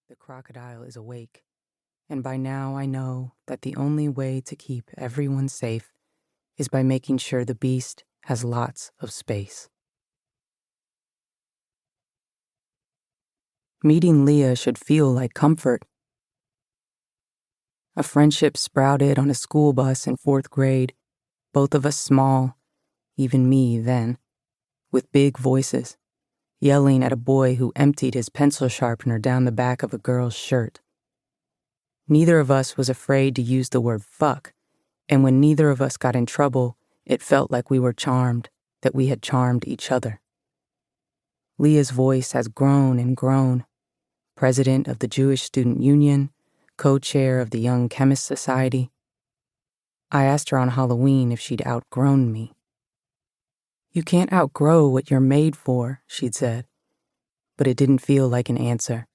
The crocodile is awake, and by now I know that the only way to keep everyone safe is by making sure the beast has lots of space. Meeting Leah should feel like comfort. A friendship sprouted on a school bus in 4th grade, both of us small, even me then, with big voices, yelling at a boy who emptied his pencil sharpener down the back of a girl's shirt. Neither of us was afraid to use the word fuck, and when neither of us got in trouble, it felt like we were charmed, that we had charmed each other. Leah's voice has grown and grown. President of the Jewish Student Union, co-chair of the Young Chemist Society. I asked her on Halloween if she'd outgrown me. "You can't outgrow what you're made for," she'd said. But it didn't feel like an answer,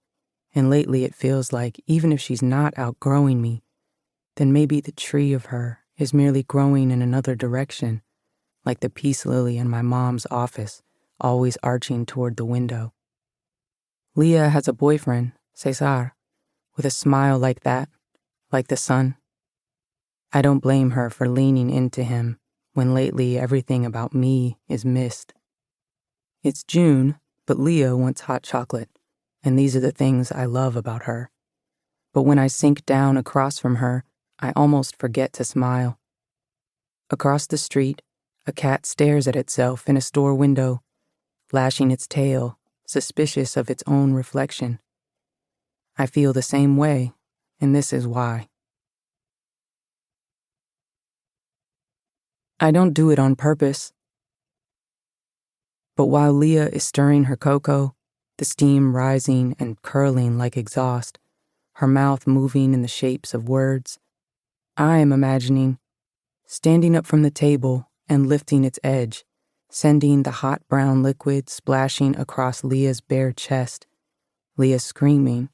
and lately it feels like even if she's not outgrowing me, then maybe the tree of her is merely growing in another direction, like the peace lily in my mom's office, always arching toward the window. Leah has a boyfriend, Cesar, with a smile like that, like the sun. I don't blame her for leaning into him when lately everything about me is missed. It's June, but Leah wants hot chocolate, and these are the things I love about her. But when I sink down across from her, I almost forget to smile. Across the street, a cat stares at itself in a store window, lashing its tail, suspicious of its own reflection. I feel the same way, and this is why. I don't do it on purpose. But while Leah is stirring her cocoa, the steam rising and curling like exhaust, her mouth moving in the shapes of words, I am imagining standing up from the table and lifting its edge, sending the hot brown liquid splashing across Leah's bare chest, Leah screaming,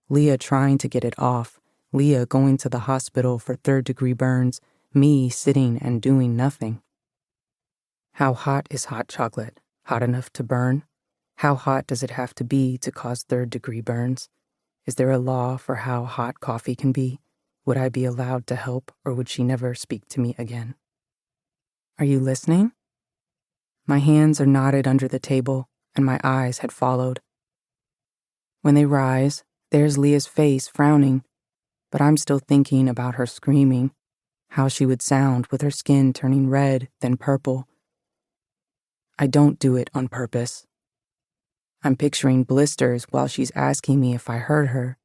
Leah trying to get it off, Leah going to the hospital for 3rd-degree burns, me sitting and doing nothing. How hot is hot chocolate? Hot enough to burn? How hot does it have to be to cause 3rd-degree burns? Is there a law for how hot coffee can be? Would I be allowed to help, or would she never speak to me again? Are you listening? My hands are knotted under the table, and my eyes had followed. When they rise, there's Leah's face frowning, but I'm still thinking about her screaming, how she would sound with her skin turning red, then purple. I don't do it on purpose. I'm picturing blisters while she's asking me if I heard her.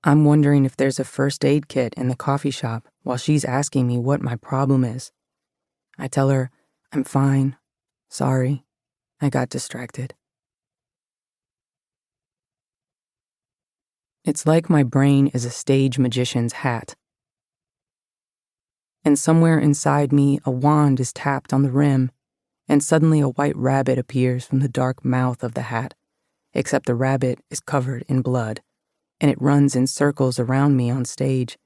I'm wondering if there's a first aid kit in the coffee shop while she's asking me what my problem is. I tell her, I'm fine. Sorry, I got distracted. It's like my brain is a stage magician's hat. And somewhere inside me, a wand is tapped on the rim, and suddenly a white rabbit appears from the dark mouth of the hat, except the rabbit is covered in blood, and it runs in circles around me on stage,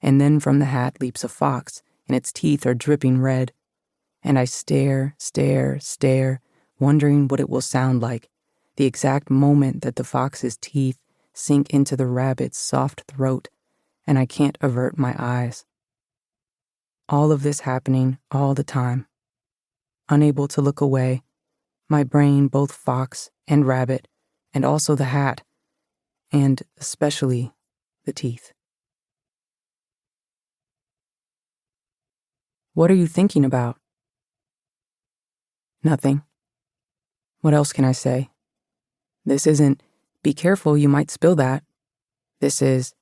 and then from the hat leaps a fox, and its teeth are dripping red, and I stare, wondering what it will sound like, the exact moment that the fox's teeth sink into the rabbit's soft throat, and I can't avert my eyes. All of this happening all the time. Unable to look away, my brain both fox and rabbit, and also the hat, and especially the teeth. What are you thinking about? Nothing. What else can I say? This isn't, be careful, you might spill that. This is,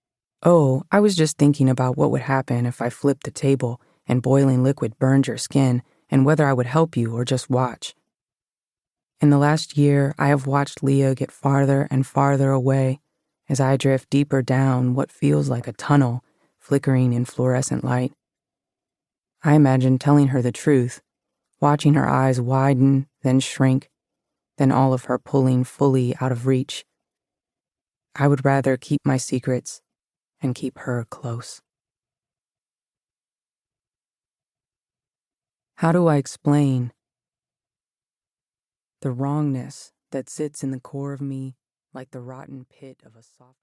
oh, I was just thinking about what would happen if I flipped the table and boiling liquid burned your skin, and whether I would help you or just watch. In the last year, I have watched Leah get farther and farther away as I drift deeper down what feels like a tunnel flickering in fluorescent light. I imagine telling her the truth, watching her eyes widen, then shrink, then all of her pulling fully out of reach. I would rather keep my secrets and keep her close. How do I explain the wrongness that sits in the core of me like the rotten pit of a soft